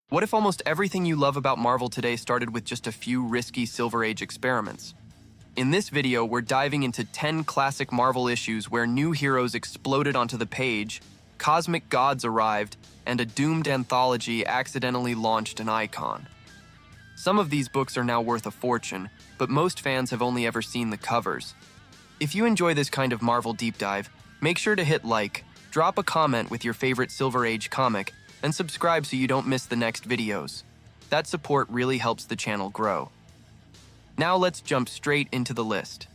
What if almost everything you love about Marvel today started with just a few risky Silver Age experiments? In this video, we're diving into 10 classic Marvel issues where new heroes exploded onto the page, cosmic gods arrived, and a doomed anthology accidentally launched an icon. Some of these books are now worth a fortune, but most fans have only ever seen the covers. If you enjoy this kind of Marvel deep dive, make sure to hit like, drop a comment with your favorite Silver Age comic, and subscribe so you don't miss the next videos. That support really helps the channel grow. Now let's jump straight into the list.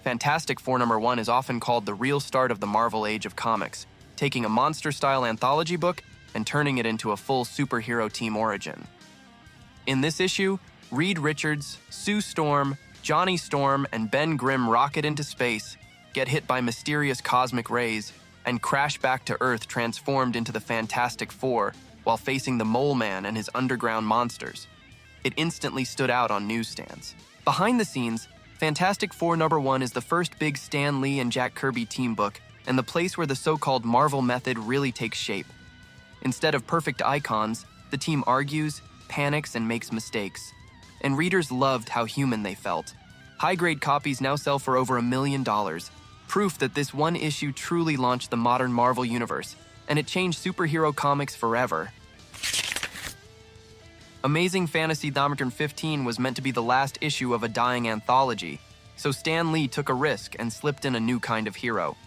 Fantastic Four #1 is often called the real start of the Marvel Age of comics, taking a monster-style anthology book and turning it into a full superhero team origin. In this issue, Reed Richards, Sue Storm, Johnny Storm, and Ben Grimm rocket into space, get hit by mysterious cosmic rays, and crash back to Earth transformed into the Fantastic Four while facing the Mole Man and his underground monsters. It instantly stood out on newsstands. Behind the scenes, Fantastic Four #1 is the first big Stan Lee and Jack Kirby team book and the place where the so-called Marvel method really takes shape. Instead of perfect icons, the team argues, panics, and makes mistakes. And readers loved how human they felt. High-grade copies now sell for over $1 million, proof that this one issue truly launched the modern Marvel universe, and it changed superhero comics forever. Amazing Fantasy #15 was meant to be the last issue of a dying anthology, so Stan Lee took a risk and slipped in a new kind of hero.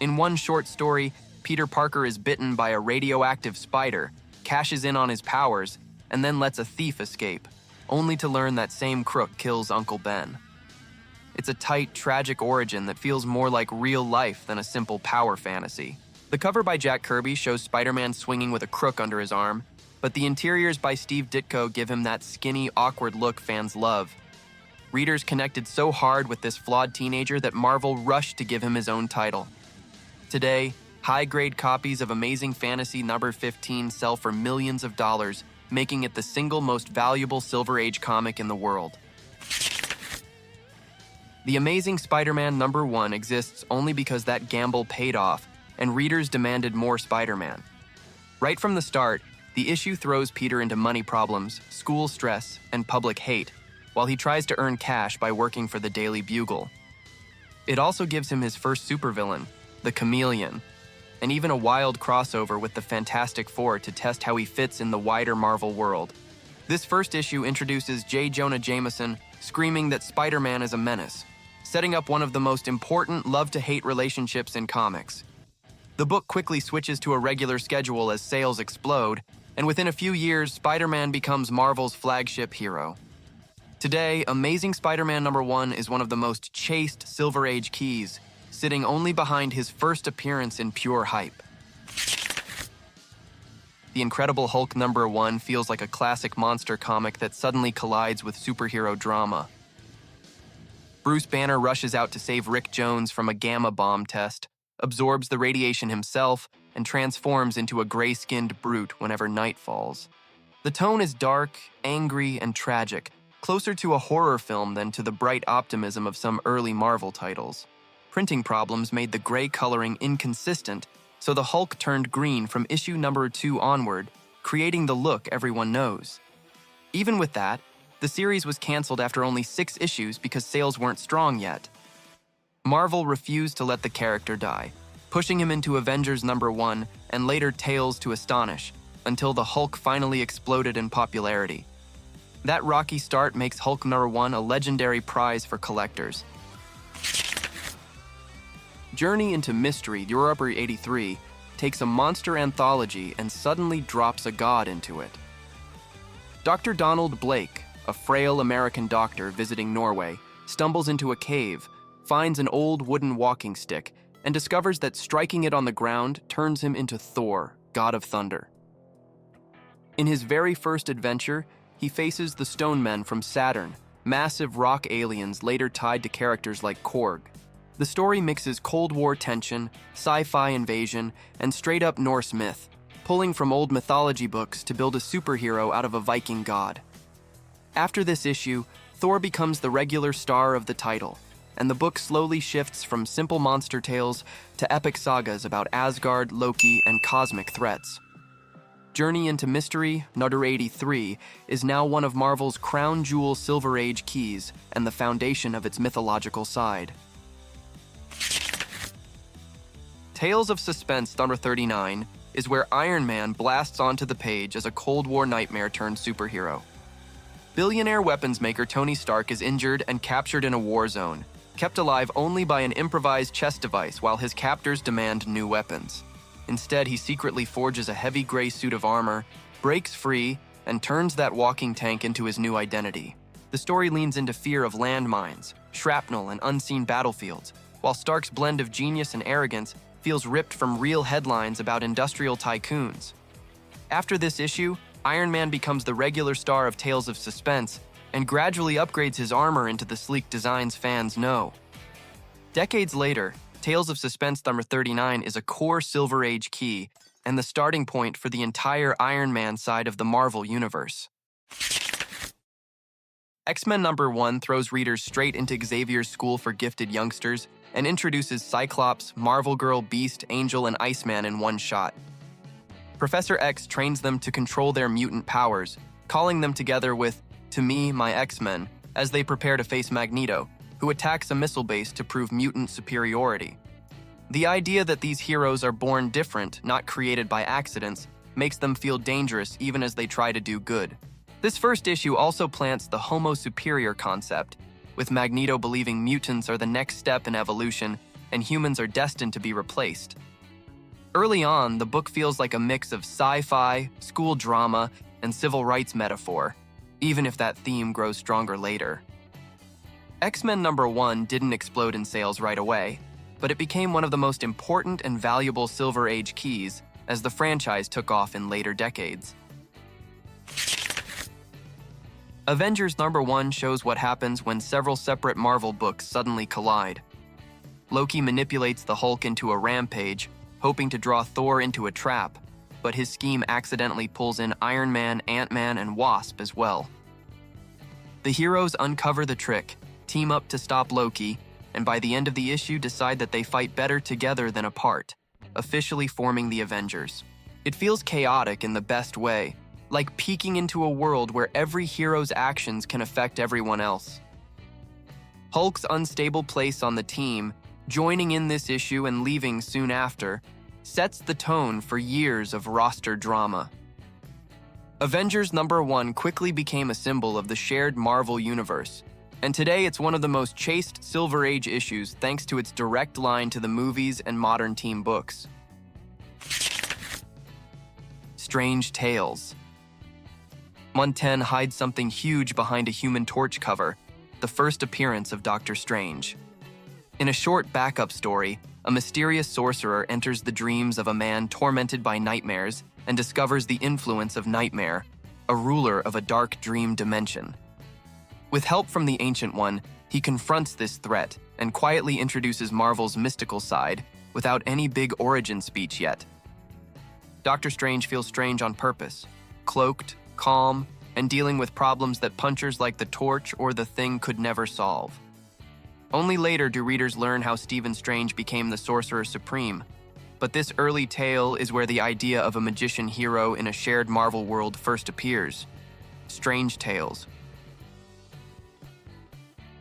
In one short story, Peter Parker is bitten by a radioactive spider, cashes in on his powers, and then lets a thief escape, only to learn that same crook kills Uncle Ben. It's a tight, tragic origin that feels more like real life than a simple power fantasy. The cover by Jack Kirby shows Spider-Man swinging with a crook under his arm, but the interiors by Steve Ditko give him that skinny, awkward look fans love. Readers connected so hard with this flawed teenager that Marvel rushed to give him his own title. Today, high-grade copies of Amazing Fantasy #15 sell for millions of dollars, making it the single most valuable Silver Age comic in the world. The Amazing Spider-Man #1 exists only because that gamble paid off, and readers demanded more Spider-Man. Right from the start, the issue throws Peter into money problems, school stress, and public hate, while he tries to earn cash by working for the Daily Bugle. It also gives him his first supervillain, the Chameleon, and even a wild crossover with the Fantastic Four to test how he fits in the wider Marvel world. This first issue introduces J. Jonah Jameson screaming that Spider-Man is a menace, setting up one of the most important love-to-hate relationships in comics. The book quickly switches to a regular schedule as sales explode, and within a few years, Spider-Man becomes Marvel's flagship hero. Today, Amazing Spider-Man #1 is one of the most chased Silver Age keys, sitting only behind his first appearance in pure hype. The Incredible Hulk #1 feels like a classic monster comic that suddenly collides with superhero drama. Bruce Banner rushes out to save Rick Jones from a gamma bomb test, absorbs the radiation himself, and transforms into a gray-skinned brute whenever night falls. The tone is dark, angry, and tragic, closer to a horror film than to the bright optimism of some early Marvel titles. Printing problems made the gray coloring inconsistent, so the Hulk turned green from issue #2 onward, creating the look everyone knows. Even with that, the series was canceled after only 6 issues because sales weren't strong yet. Marvel refused to let the character die, pushing him into Avengers #1 and later Tales to Astonish, until the Hulk finally exploded in popularity. That rocky start makes Hulk #1 a legendary prize for collectors. Journey into Mystery #83 takes a monster anthology and suddenly drops a god into it. Dr. Donald Blake, a frail American doctor visiting Norway, stumbles into a cave, finds an old wooden walking stick, and discovers that striking it on the ground turns him into Thor, god of thunder. In his very first adventure, he faces the Stone Men from Saturn, massive rock aliens later tied to characters like Korg. The story mixes Cold War tension, sci-fi invasion, and straight-up Norse myth, pulling from old mythology books to build a superhero out of a Viking god. After this issue, Thor becomes the regular star of the title, and the book slowly shifts from simple monster tales to epic sagas about Asgard, Loki, and cosmic threats. Journey into Mystery, number 83, is now one of Marvel's crown jewel Silver Age keys and the foundation of its mythological side. Tales of Suspense number 39 is where Iron Man blasts onto the page as a Cold War nightmare turned superhero. Billionaire weapons maker Tony Stark is injured and captured in a war zone, kept alive only by an improvised chest device while his captors demand new weapons. Instead, he secretly forges a heavy gray suit of armor, breaks free, and turns that walking tank into his new identity. The story leans into fear of landmines, shrapnel, and unseen battlefields, while Stark's blend of genius and arrogance feels ripped from real headlines about industrial tycoons. After this issue, Iron Man becomes the regular star of Tales of Suspense and gradually upgrades his armor into the sleek designs fans know. Decades later, Tales of Suspense number 39 is a core Silver Age key and the starting point for the entire Iron Man side of the Marvel Universe. X-Men number 1 throws readers straight into Xavier's school for gifted youngsters and introduces Cyclops, Marvel Girl, Beast, Angel, and Iceman in one shot. Professor X trains them to control their mutant powers, calling them together with "To me, my X-Men," as they prepare to face Magneto, who attacks a missile base to prove mutant superiority. The idea that these heroes are born different, not created by accidents, makes them feel dangerous even as they try to do good. This first issue also plants the Homo superior concept, with Magneto believing mutants are the next step in evolution and humans are destined to be replaced. Early on, the book feels like a mix of sci-fi, school drama, and civil rights metaphor, even if that theme grows stronger later. X-Men number 1 didn't explode in sales right away, but it became one of the most important and valuable Silver Age keys as the franchise took off in later decades. Avengers number 1 shows what happens when several separate Marvel books suddenly collide. Loki manipulates the Hulk into a rampage, hoping to draw Thor into a trap, but his scheme accidentally pulls in Iron Man, Ant-Man, and Wasp as well. The heroes uncover the trick, team up to stop Loki, and by the end of the issue decide that they fight better together than apart, officially forming the Avengers. It feels chaotic in the best way, like peeking into a world where every hero's actions can affect everyone else. Hulk's unstable place on the team, joining in this issue and leaving soon after, sets the tone for years of roster drama. Avengers number 1 quickly became a symbol of the shared Marvel universe, and today it's one of the most chased Silver Age issues thanks to its direct line to the movies and modern team books. Strange Tales. Month 10 hides something huge behind a Human Torch cover, the first appearance of Doctor Strange. In a short backup story, a mysterious sorcerer enters the dreams of a man tormented by nightmares and discovers the influence of Nightmare, a ruler of a dark dream dimension. With help from the Ancient One, he confronts this threat and quietly introduces Marvel's mystical side without any big origin speech yet. Doctor Strange feels strange on purpose, cloaked, calm, and dealing with problems that punchers like the Torch or the Thing could never solve. Only later do readers learn how Stephen Strange became the Sorcerer Supreme, but this early tale is where the idea of a magician hero in a shared Marvel world first appears. Strange Tales.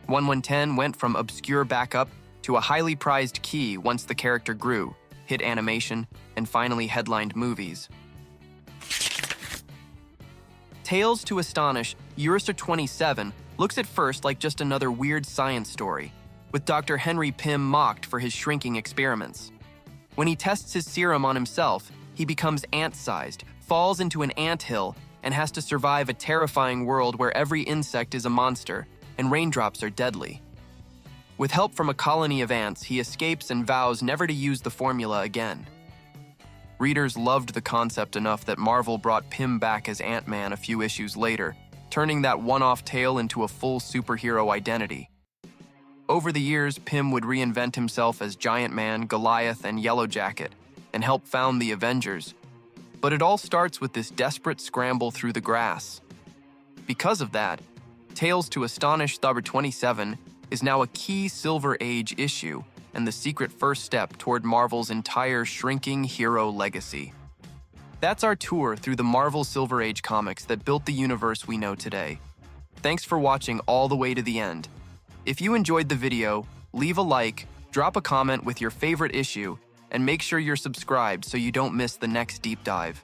1110 went from obscure backup to a highly prized key once the character grew, hit animation, and finally headlined movies. Tales to Astonish, Eurostar 27 looks at first like just another weird science story, with Dr. Henry Pym mocked for his shrinking experiments. When he tests his serum on himself, he becomes ant-sized, falls into an anthill, and has to survive a terrifying world where every insect is a monster, and raindrops are deadly. With help from a colony of ants, he escapes and vows never to use the formula again. Readers loved the concept enough that Marvel brought Pym back as Ant-Man a few issues later, turning that one-off tale into a full superhero identity. Over the years, Pym would reinvent himself as Giant Man, Goliath, and Yellow Jacket, and help found the Avengers. But it all starts with this desperate scramble through the grass. Because of that, Tales to Astonish number 27 is now a key Silver Age issue and the secret first step toward Marvel's entire shrinking hero legacy. That's our tour through the Marvel Silver Age comics that built the universe we know today. Thanks for watching all the way to the end. If you enjoyed the video, leave a like, drop a comment with your favorite issue, and make sure you're subscribed so you don't miss the next deep dive.